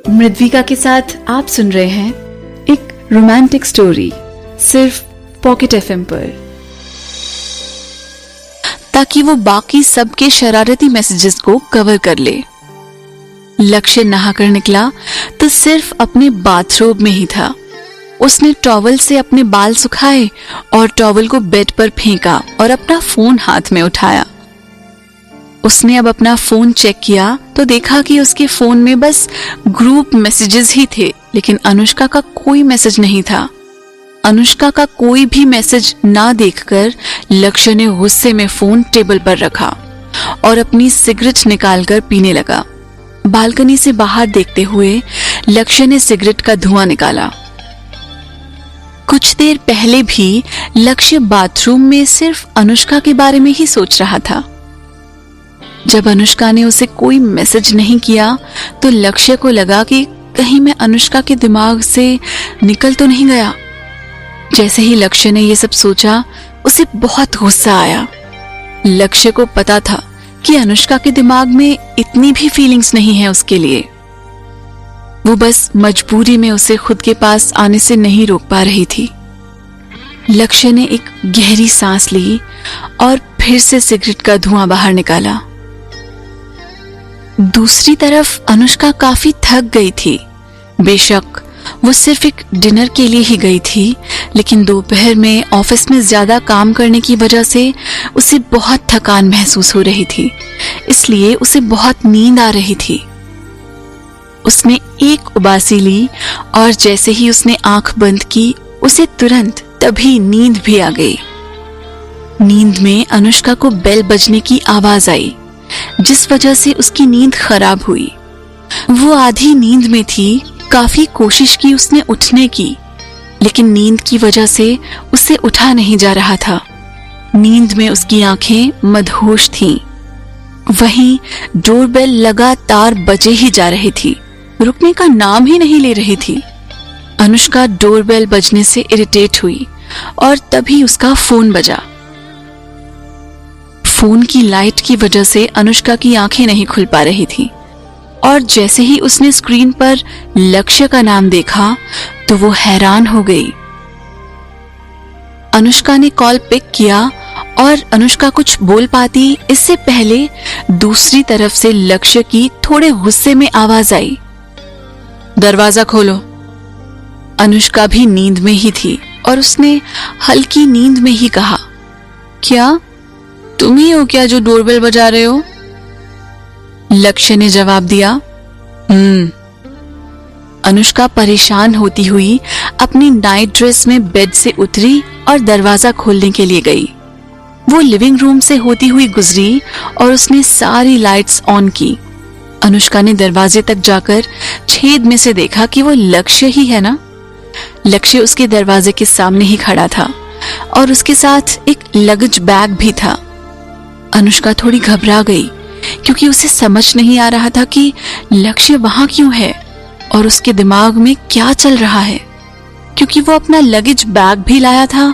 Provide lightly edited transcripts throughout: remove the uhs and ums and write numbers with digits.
मृद्विका के साथ आप सुन रहे हैं एक रोमांटिक स्टोरी सिर्फ पॉकेट एफएम पर। ताकि वो बाकी सबके शरारती मैसेजेस को कवर कर ले। लक्ष्य नहाकर निकला तो सिर्फ अपने बाथरोब में ही था। उसने टॉवल से अपने बाल सुखाए और टॉवल को बेड पर फेंका और अपना फोन हाथ में उठाया। उसने अब अपना फोन चेक किया तो देखा कि उसके फोन में बस ग्रुप मैसेजेस ही थे, लेकिन अनुष्का का कोई मैसेज नहीं था। अनुष्का का कोई भी मैसेज ना देखकर लक्ष्य ने गुस्से में फोन टेबल पर रखा और अपनी सिगरेट निकालकर पीने लगा। बालकनी से बाहर देखते हुए लक्ष्य ने सिगरेट का धुआं निकाला। कुछ देर पहले भी लक्ष्य बाथरूम में सिर्फ अनुष्का के बारे में ही सोच रहा था। जब अनुष्का ने उसे कोई मैसेज नहीं किया तो लक्ष्य को लगा कि कहीं मैं अनुष्का के दिमाग से निकल तो नहीं गया। जैसे ही लक्ष्य ने यह सब सोचा, उसे बहुत गुस्सा आया। लक्ष्य को पता था कि अनुष्का के दिमाग में इतनी भी फीलिंग्स नहीं है उसके लिए। वो बस मजबूरी में उसे खुद के पास आने से नहीं रोक पा रही थी। लक्ष्य ने एक गहरी सांस ली और फिर से सिगरेट का धुआं बाहर निकाला। दूसरी तरफ अनुष्का काफी थक गई थी। बेशक वो सिर्फ एक डिनर के लिए ही गई थी, लेकिन दोपहर में ऑफिस में ज्यादा काम करने की वजह से उसे बहुत थकान महसूस हो रही थी, इसलिए उसे बहुत नींद आ रही थी। उसने एक उबासी ली और जैसे ही उसने आंख बंद की, उसे तुरंत तभी नींद भी आ गई। नींद में अनुष्का को बेल बजने की आवाज आई, जिस वजह से उसकी नींद खराब हुई। वो आधी नींद में थी। काफी कोशिश की उसने उठने की, लेकिन नींद की वजह से उसे उठा नहीं जा रहा था। नींद में उसकी आंखें मदहोश थीं। वहीं डोरबेल लगातार बजे ही जा रही थी, रुकने का नाम ही नहीं ले रही थी। अनुष्का डोरबेल बजने से इरिटेट हुई और तभी उसका फोन बजा। फोन की लाइट की वजह से अनुष्का की आंखें नहीं खुल पा रही थी और जैसे ही उसने स्क्रीन पर लक्ष्य का नाम देखा तो वो हैरान हो गई। अनुष्का ने कॉल पिक किया और अनुष्का कुछ बोल पाती इससे पहले दूसरी तरफ से लक्ष्य की थोड़े गुस्से में आवाज आई, दरवाजा खोलो। अनुष्का भी नींद में ही थी और उसने हल्की नींद में ही कहा, क्या तुम ही हो क्या जो डोरबेल बजा रहे हो? लक्ष्य ने जवाब दिया, अनुष्का परेशान होती हुई अपनी नाइट ड्रेस में बेड से उतरी और दरवाजा खोलने के लिए गई। वो लिविंग रूम से होती हुई गुजरी और उसने सारी लाइट्स ऑन की। अनुष्का ने दरवाजे तक जाकर छेद में से देखा कि वो लक्ष्य ही है ना। लक्ष्य उसके दरवाजे के सामने ही खड़ा था और उसके साथ एक लगेज बैग भी था। अनुष्का थोड़ी घबरा गई क्योंकि उसे समझ नहीं आ रहा था कि लक्ष्य वहां क्यों है और उसके दिमाग में क्या चल रहा है। क्योंकि वो अपना लगेज बैग भी लाया था,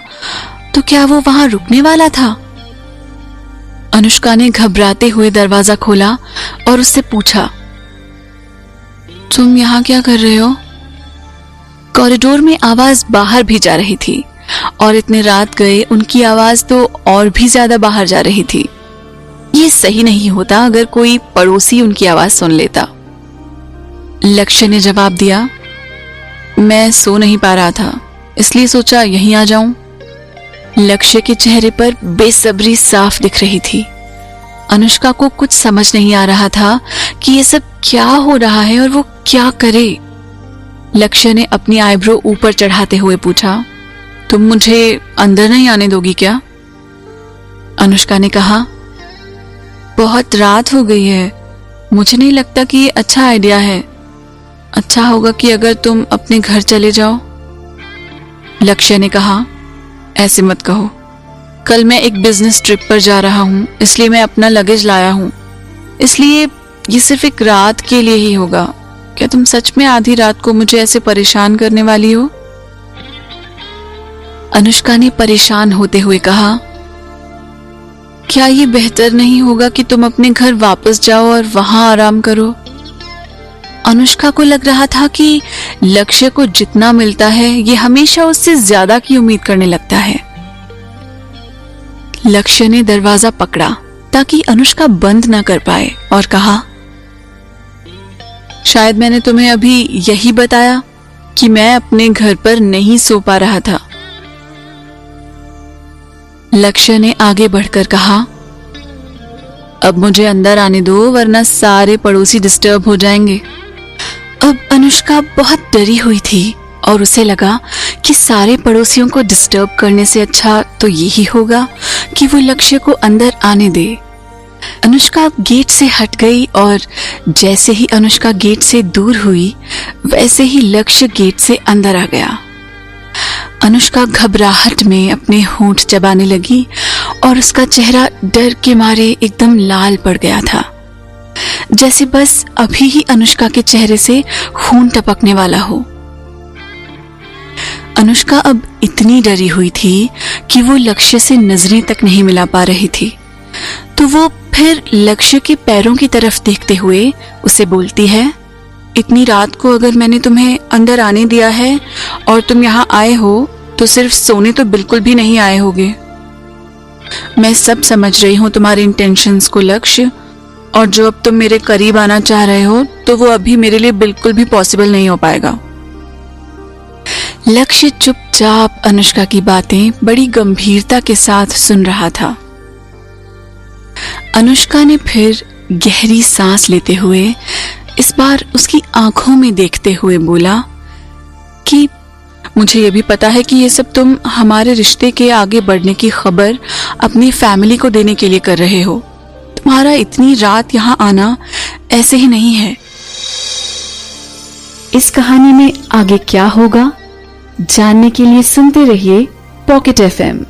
तो क्या वो वहां रुकने वाला था? अनुष्का ने घबराते हुए दरवाजा खोला और उससे पूछा, तुम यहाँ क्या कर रहे हो? कॉरिडोर में आवाज बाहर भी जा रही थी और इतने रात गए उनकी आवाज तो और भी ज्यादा बाहर जा रही थी। ये सही नहीं होता अगर कोई पड़ोसी उनकी आवाज सुन लेता। लक्ष्य ने जवाब दिया, मैं सो नहीं पा रहा था, इसलिए सोचा यहीं आ जाऊं। लक्ष्य के चेहरे पर बेसब्री साफ दिख रही थी। अनुष्का को कुछ समझ नहीं आ रहा था कि ये सब क्या हो रहा है और वो क्या करे। लक्ष्य ने अपनी आईब्रो ऊपर चढ़ाते हुए पूछा, तुम मुझे अंदर नहीं आने दोगी क्या? अनुष्का ने कहा, बहुत रात हो गई है, मुझे नहीं लगता कि ये अच्छा आइडिया है। अच्छा होगा कि अगर तुम अपने घर चले जाओ। लक्ष्य ने कहा, ऐसे मत कहो, कल मैं एक बिजनेस ट्रिप पर जा रहा हूँ, इसलिए मैं अपना लगेज लाया हूँ, इसलिए ये सिर्फ एक रात के लिए ही होगा। क्या तुम सच में आधी रात को मुझे ऐसे परेशान करने वाली हो? अनुष्का ने परेशान होते हुए कहा, क्या ये बेहतर नहीं होगा कि तुम अपने घर वापस जाओ और वहां आराम करो? अनुष्का को लग रहा था कि लक्ष्य को जितना मिलता है ये हमेशा उससे ज्यादा की उम्मीद करने लगता है। लक्ष्य ने दरवाजा पकड़ा ताकि अनुष्का बंद न कर पाए और कहा, शायद मैंने तुम्हें अभी यही बताया कि मैं अपने घर पर नहीं सो पा रहा था। लक्ष्य ने आगे बढ़कर कहा, अब मुझे अंदर आने दो वरना सारे पड़ोसी डिस्टर्ब हो जाएंगे। अब अनुष्का बहुत डरी हुई थी और उसे लगा कि सारे पड़ोसियों को डिस्टर्ब करने से अच्छा तो यही होगा कि वो लक्ष्य को अंदर आने दे। अनुष्का गेट से हट गई और जैसे ही अनुष्का गेट से दूर हुई वैसे ही लक्ष्य गेट से अंदर आ गया। अनुष्का घबराहट में अपने होंठ चबाने लगी और उसका चेहरा डर के मारे एकदम लाल पड़ गया था, जैसे बस अभी ही अनुष्का के चेहरे से खून टपकने वाला हो। अनुष्का अब इतनी डरी हुई थी कि वो लक्ष्य से नजरें तक नहीं मिला पा रही थी, तो वो फिर लक्ष्य के पैरों की तरफ देखते हुए उसे बोलती है, इतनी रात को अगर मैंने तुम्हें अंदर आने दिया है और तुम यहाँ आए हो तो सिर्फ सोने तो बिल्कुल भी नहीं आए होगे। मैं सब समझ रही हूँ तुम्हारे इंटेंशंस को लक्ष्य, और जो अब तुम मेरे करीब आना चाह रहे हो तो वो अभी मेरे लिए बिल्कुल भी पॉसिबल नहीं हो पाएगा। लक्ष्य चुपचाप अनुष्का की बातें बड़ी गंभीरता के साथ सुन रहा था। अनुष्का ने फिर गहरी सांस लेते हुए इस बार उसकी आंखों में देखते हुए बोला कि मुझे ये भी पता है कि ये सब तुम हमारे रिश्ते के आगे बढ़ने की खबर अपनी फैमिली को देने के लिए कर रहे हो। तुम्हारा इतनी रात यहाँ आना ऐसे ही नहीं है। इस कहानी में आगे क्या होगा जानने के लिए सुनते रहिए पॉकेट FM।